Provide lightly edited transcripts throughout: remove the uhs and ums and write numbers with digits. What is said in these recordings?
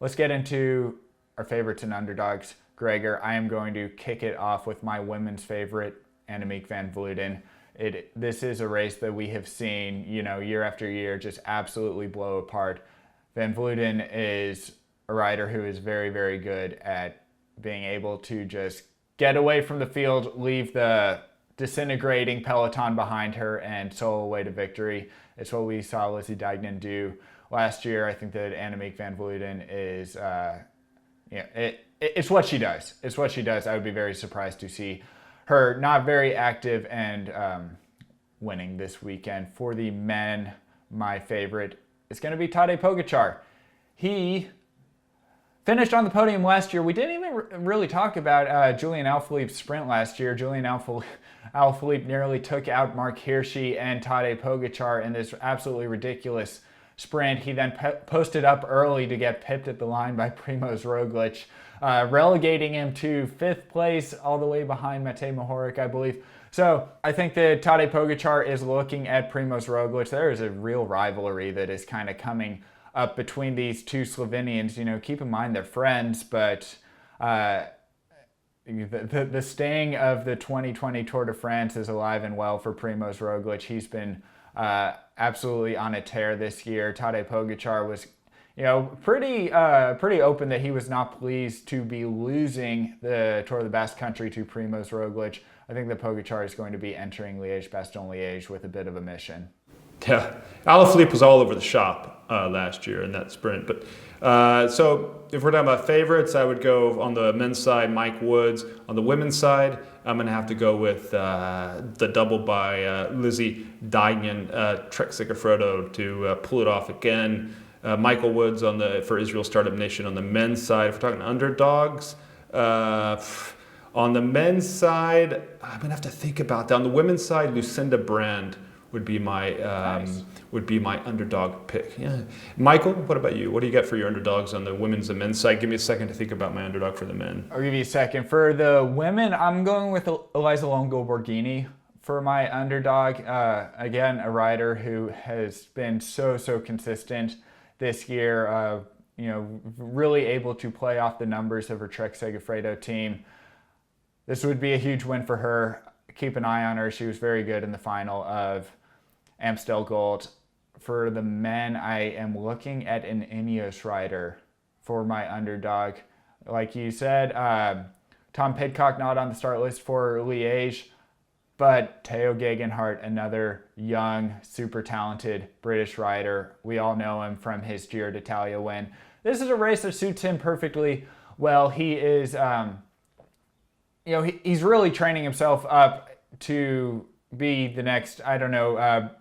Let's get into our favorites and underdogs. Gregor, I am going to kick it off with my women's favorite, Annemiek van Vleuten. This is a race that we have seen, year after year, just absolutely blow apart. Van Vleuten is a rider who is very, very good at being able to just get away from the field, leave the disintegrating peloton behind her, and solo away to victory. It's what we saw Lizzie Deignan do last year. I think that Annemiek van Vleuten is, it's what she does. It's what she does. I would be very surprised to see her not very active and winning this weekend. For the men, my favorite is going to be Tadej Pogacar. He finished on the podium last year. We didn't even really talk about Julian Alaphilippe's sprint last year. Julian Alaphilippe nearly took out Mark Hirschi and Tadej Pogacar in this absolutely ridiculous sprint. He then posted up early to get pipped at the line by Primoz Roglic, relegating him to 5th place, all the way behind Matej Mohoric, I believe. So I think that Tadej Pogacar is looking at Primoz Roglic. There is a real rivalry that is kind of coming up between these two Slovenians. Keep in mind they're friends, but the sting of the 2020 Tour de France is alive and well for Primoz Roglic. He's been absolutely on a tear this year. Tadej Pogacar was, pretty open that he was not pleased to be losing the Tour of the Basque Country to Primoz Roglic. I think that Pogacar is going to be entering Liege-Bastogne-Liege with a bit of a mission. Yeah, Alaphilippe was all over the shop last year in that sprint. But so if we're talking about favorites, I would go on the men's side, Mike Woods. On the women's side, I'm going to have to go with the double by Lizzie Deignan, Trek Segafredo to pull it off again. Michael Woods for Israel Startup Nation on the men's side. If we're talking underdogs, on the men's side, I'm going to have to think about that. On the women's side, Lucinda Brand would be my underdog pick. Yeah, Michael, what about you? What do you got for your underdogs on the women's and men's side? Give me a second to think about my underdog for the men. I'll give you a second. For the women, I'm going with Elisa Longo Borghini for my underdog. Again, a rider who has been so consistent this year. Really able to play off the numbers of her Trek Segafredo team. This would be a huge win for her. Keep an eye on her. She was very good in the final of Amstel Gold. For the men, I am looking at an Ineos rider for my underdog. Like you said, Tom Pidcock not on the start list for Liège, but Theo Gegenhardt, another young, super talented British rider. We all know him from his Giro d'Italia win. This is a race that suits him perfectly well. He is, he's really training himself up to be the next,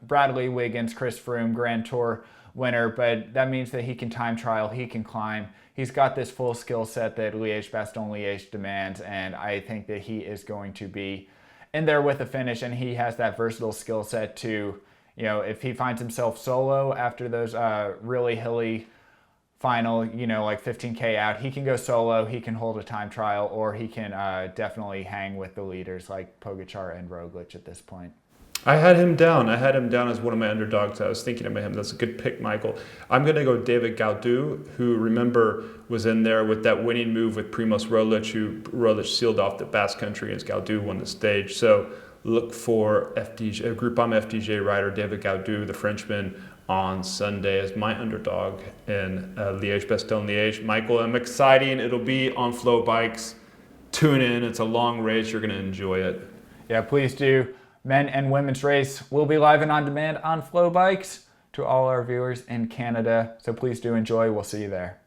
Bradley Wiggins, Chris Froome Grand Tour winner, but that means that he can time trial, he can climb. He's got this full skill set that Liège-Bastogne-Liège demands, and I think that he is going to be in there with a finish, and he has that versatile skill set to, if he finds himself solo after those really hilly final, like 15K out, he can go solo, he can hold a time trial, or he can definitely hang with the leaders like Pogacar and Roglic at this point. I had him down as one of my underdogs. I was thinking about him. That's a good pick, Michael. I'm going to go David Gaudu, who, remember, was in there with that winning move with Primoz Roglic, who Roglic sealed off the Basque Country as Gaudu won the stage. So look for Groupama FDJ rider David Gaudu, the Frenchman, on Sunday as my underdog in Liège-Bastogne-Liège. Michael, I'm exciting. It'll be on FloBikes. Tune in. It's a long race. You're going to enjoy it. Yeah, please do. Men and women's race will be live and on demand on FloBikes to all our viewers in Canada. So please do enjoy. We'll see you there.